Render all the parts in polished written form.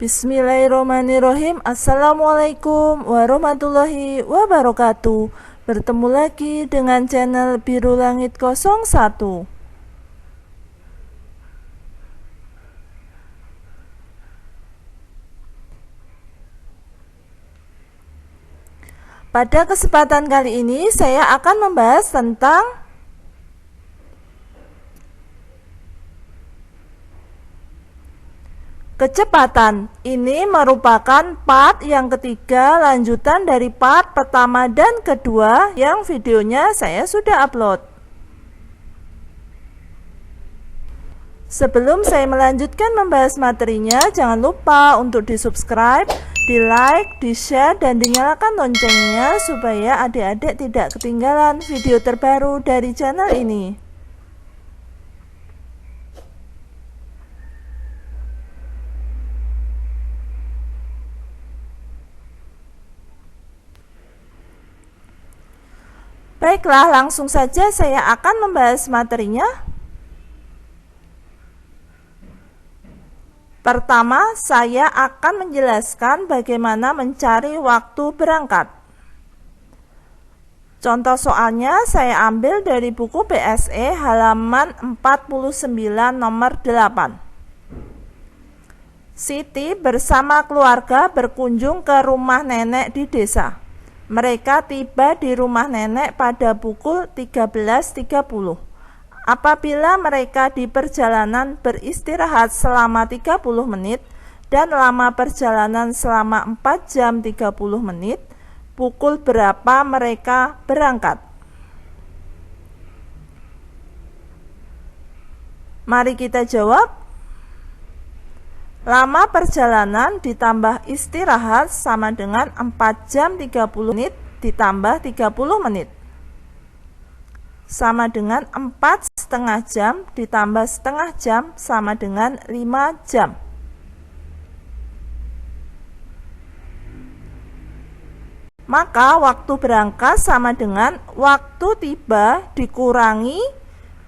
Bismillahirrahmanirrahim. Assalamualaikum warahmatullahi wabarakatuh. Bertemu lagi dengan channel Biru Langit 01. Pada kesempatan kali ini saya akan membahas tentang kecepatan. Ini merupakan part yang ketiga lanjutan dari part pertama dan kedua yang videonya saya sudah upload. Sebelum saya melanjutkan membahas materinya, jangan lupa untuk di subscribe, di like, di share, dan dinyalakan loncengnya supaya adik-adik tidak ketinggalan video terbaru dari channel ini. Baiklah, langsung saja saya akan membahas materinya. Pertama, saya akan menjelaskan bagaimana mencari waktu berangkat. Contoh soalnya saya ambil dari buku BSE halaman 49 nomor 8. Siti bersama keluarga berkunjung ke rumah nenek di desa. Mereka tiba di rumah nenek pada pukul 13.30. Apabila mereka di perjalanan beristirahat selama 30 menit dan lama perjalanan selama 4 jam 30 menit, pukul berapa mereka berangkat? Mari kita jawab. Lama perjalanan ditambah istirahat sama dengan 4 jam 30 menit ditambah 30 menit. Sama dengan 4,5 jam ditambah setengah jam sama dengan 5 jam. Maka waktu berangkat sama dengan waktu tiba dikurangi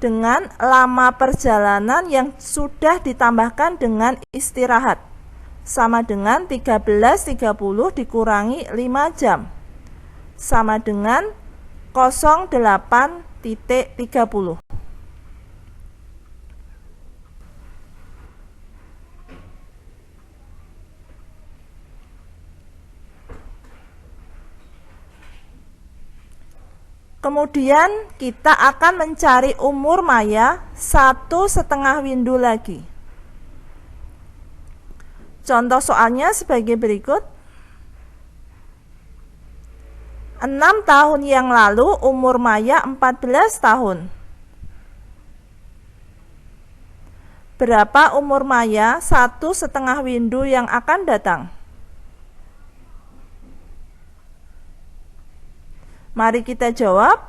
dengan lama perjalanan yang sudah ditambahkan dengan istirahat, sama dengan 13.30 dikurangi 5 jam, sama dengan 08.30. Kemudian kita akan mencari umur maya 1,5 windu lagi. Contoh soalnya sebagai berikut. 6 tahun yang lalu umur maya 14 tahun. Berapa umur maya 1,5 windu yang akan datang? Mari kita jawab.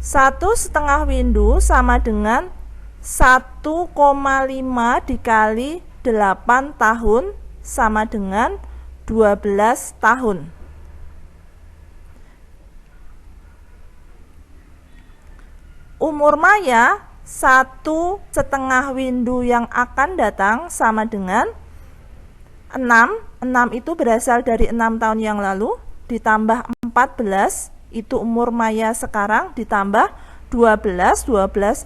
1,5 windu sama dengan 1,5 dikali 8 tahun sama dengan 12 tahun. Umur maya 1,5 windu yang akan datang sama dengan 6. 6 itu berasal dari 6 tahun yang lalu, ditambah 14 itu umur maya sekarang, ditambah 12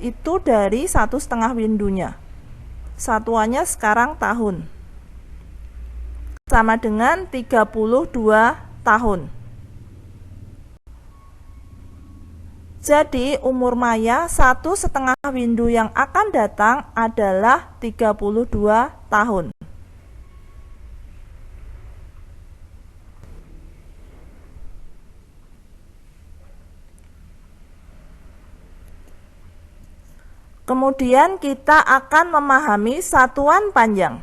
itu dari 1,5 windunya. Satuannya sekarang tahun. Sama dengan 32 tahun. Jadi umur maya 1,5 windu yang akan datang adalah 32 tahun. Kemudian kita akan memahami satuan panjang.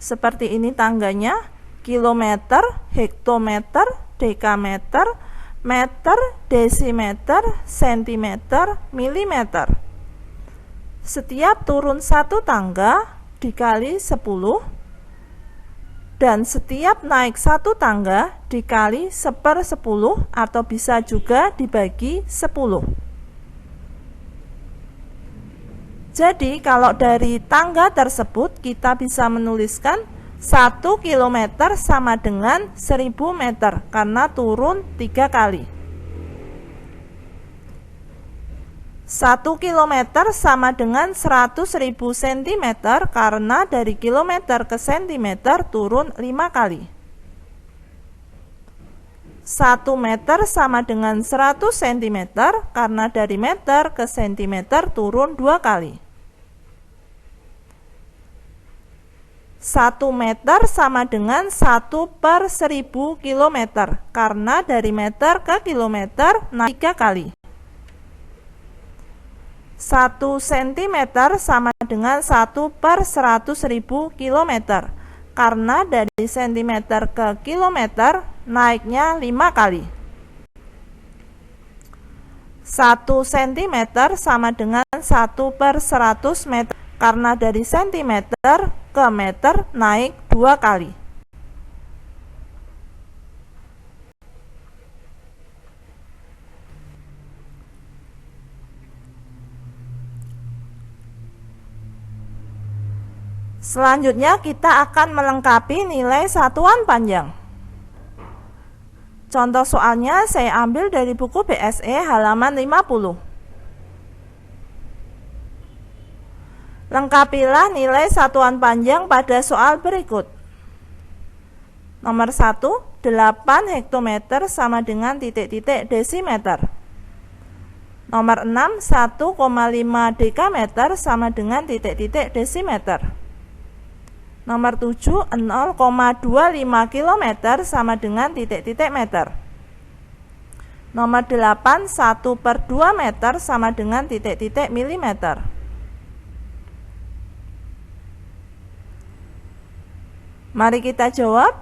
Seperti ini tangganya, kilometer, hektometer, dekameter, meter, desimeter, sentimeter, milimeter. Setiap turun satu tangga dikali 10 dan setiap naik satu tangga dikali 1/10 atau bisa juga dibagi 10. Jadi kalau dari tangga tersebut kita bisa menuliskan 1 km sama dengan 1000 meter karena turun 3 kali. 1 km sama dengan 100.000 cm karena dari kilometer ke sentimeter turun 5 kali. 1 meter sama dengan 100 cm karena dari meter ke sentimeter turun 2 kali. 1 meter sama dengan 1/1000 km karena dari meter ke kilometer naik 3 kali. 1 cm sama dengan 1/100.000 km karena dari sentimeter ke kilometer naiknya 5 kali. 1 cm sama dengan 1/100 meter karena dari sentimeter ke meter naik 2 kali. Selanjutnya kita akan melengkapi nilai satuan panjang. Contoh soalnya saya ambil dari buku BSE halaman 50. Lengkapilah nilai satuan panjang pada soal berikut. Nomor 1, 8 hektometer sama dengan titik-titik desimeter. Nomor 6, 1,5 dekameter sama dengan titik-titik desimeter. Nomor 7, 0,25 km sama dengan titik-titik meter. Nomor 8, 1/2 meter sama dengan titik-titik milimeter. Mari kita jawab.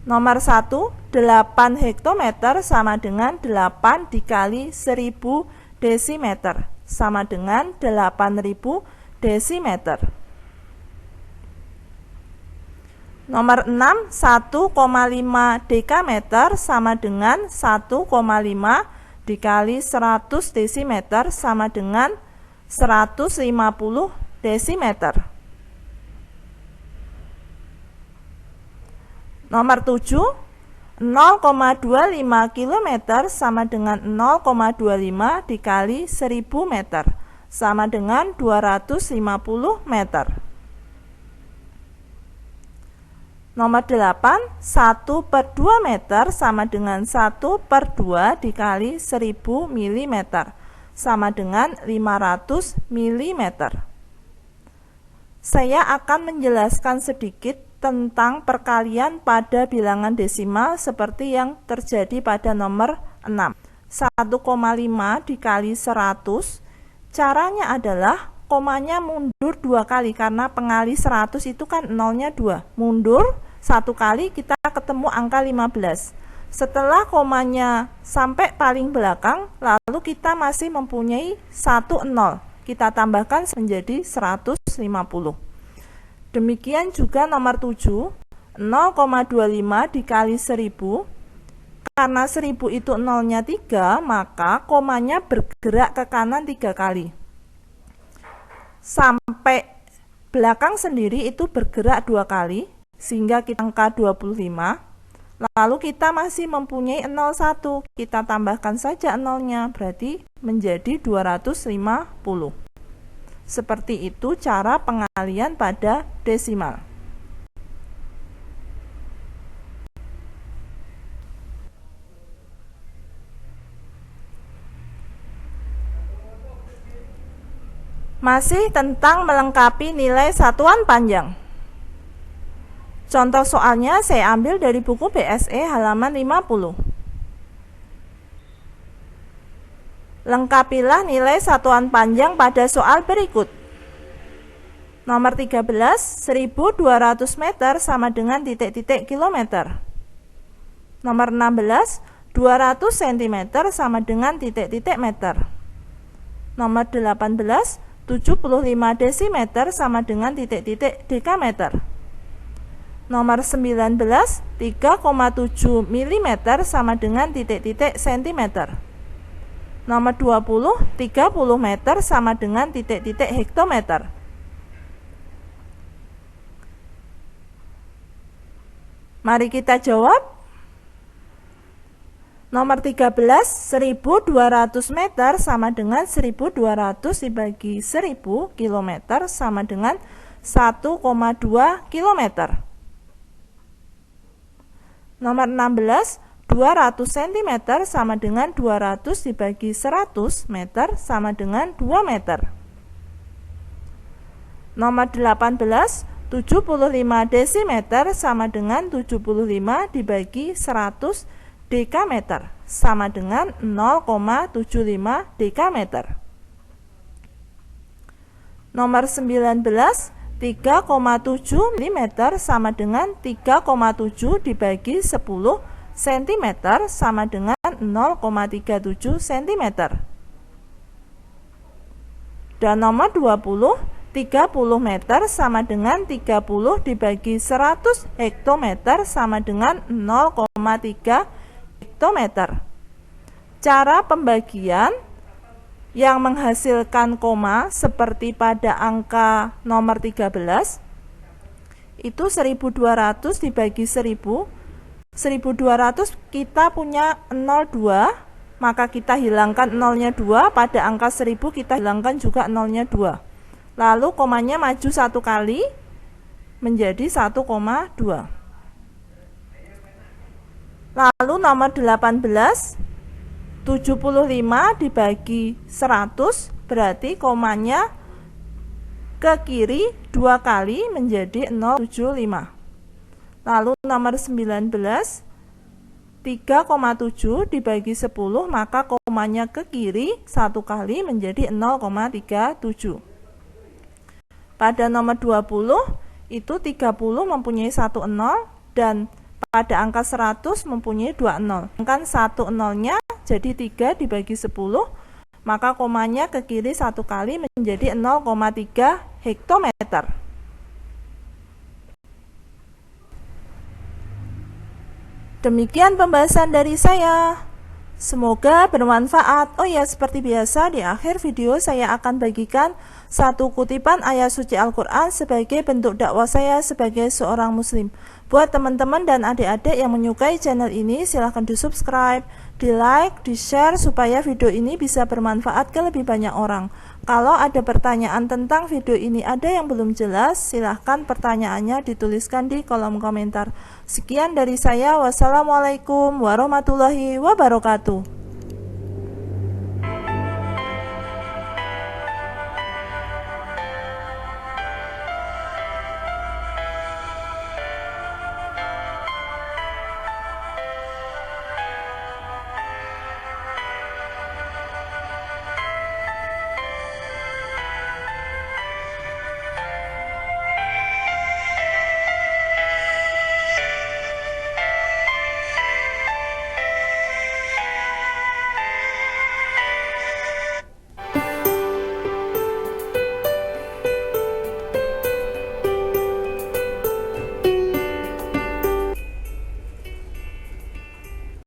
Nomor 1, 8 hektometer sama dengan 8 dikali 1000 desimeter sama dengan 8000 desimeter. Nomor 6, 1,5 dekameter sama dengan 1,5 dikali 100 desimeter sama dengan 150 desimeter. Nomor 7, 0,25 km sama dengan 0,25 dikali 1000 meter sama dengan 250 meter. Nomor 8, 1/2 meter sama dengan 1/2 dikali 1000 mm sama dengan 500 mm. Saya akan menjelaskan sedikit tentang perkalian pada bilangan desimal seperti yang terjadi pada nomor 6. 1,5 dikali 100, caranya adalah komanya mundur 2 kali karena pengali 100 itu kan nolnya 2. Mundur 1 kali kita ketemu angka 15. Setelah komanya sampai paling belakang, lalu kita masih mempunyai 1 0. Kita tambahkan menjadi 150. Demikian juga nomor 7, 0,25 dikali 1000. Karena 1000 itu nolnya 3, maka komanya bergerak ke kanan 3 kali. Sampai belakang sendiri itu bergerak 2 kali, sehingga kita angka 25. Lalu kita masih mempunyai 01, kita tambahkan saja nolnya, berarti menjadi 250. Seperti itu cara pengalian pada desimal. Masih tentang melengkapi nilai satuan panjang. Contoh soalnya saya ambil dari buku BSE halaman 50. Lengkapilah nilai satuan panjang pada soal berikut. Nomor 13, 1200 meter sama dengan titik-titik kilometer. Nomor 16, 200 cm sama dengan titik-titik meter. Nomor 18, 75 desimeter sama dengan titik-titik dekameter. Nomor 19, 3,7 mm sama dengan titik-titik sentimeter. Nomor 20, 30 meter sama dengan titik-titik hektometer. Mari kita jawab. Nomor 13, 1200 meter sama dengan 1200 dibagi 1000 km sama dengan 1,2 km. Nomor 16, 200 cm sama dengan 200 dibagi 100 meter sama dengan 2 meter. Nomor 18, 75 desimeter sama dengan 75 dibagi 100 dekameter sama dengan 0,75 dekameter. Nomor 19, 3,7 mm sama dengan 3,7 dibagi 10 cm sama dengan 0,37 cm. Dan nomor 20, 30 meter sama dengan 30 dibagi 100 hektometer sama dengan 0,3 hektometer. Cara pembagian yang menghasilkan koma seperti pada angka nomor 13 itu 1200 dibagi 1000. 1200 kita punya 02, maka kita hilangkan nolnya 2. Pada angka 1000 kita hilangkan juga nolnya 2. Lalu komanya maju satu kali menjadi 1,2. Lalu nomor 18, 75 dibagi 100 berarti komanya ke kiri 2 kali menjadi 0,75. Lalu nomor 19, 3,7 dibagi 10 maka komanya ke kiri 1 kali menjadi 0,37. Pada nomor 20 itu 30 mempunyai 1 0 dan pada angka 100 mempunyai 2 0. Kan 1 0-nya jadi 3 dibagi 10, maka komanya ke kiri 1 kali menjadi 0,3 hektometer. Demikian pembahasan dari saya. Semoga bermanfaat. Oh ya, seperti biasa di akhir video saya akan bagikan satu kutipan ayat suci Al-Quran sebagai bentuk dakwah saya sebagai seorang muslim. Buat teman-teman dan adik-adik yang menyukai channel ini, silahkan di subscribe, di like, di share supaya video ini bisa bermanfaat ke lebih banyak orang. Kalau ada pertanyaan tentang video ini ada yang belum jelas, silahkan pertanyaannya dituliskan di kolom komentar. Sekian dari saya. Wassalamualaikum warahmatullahi wabarakatuh.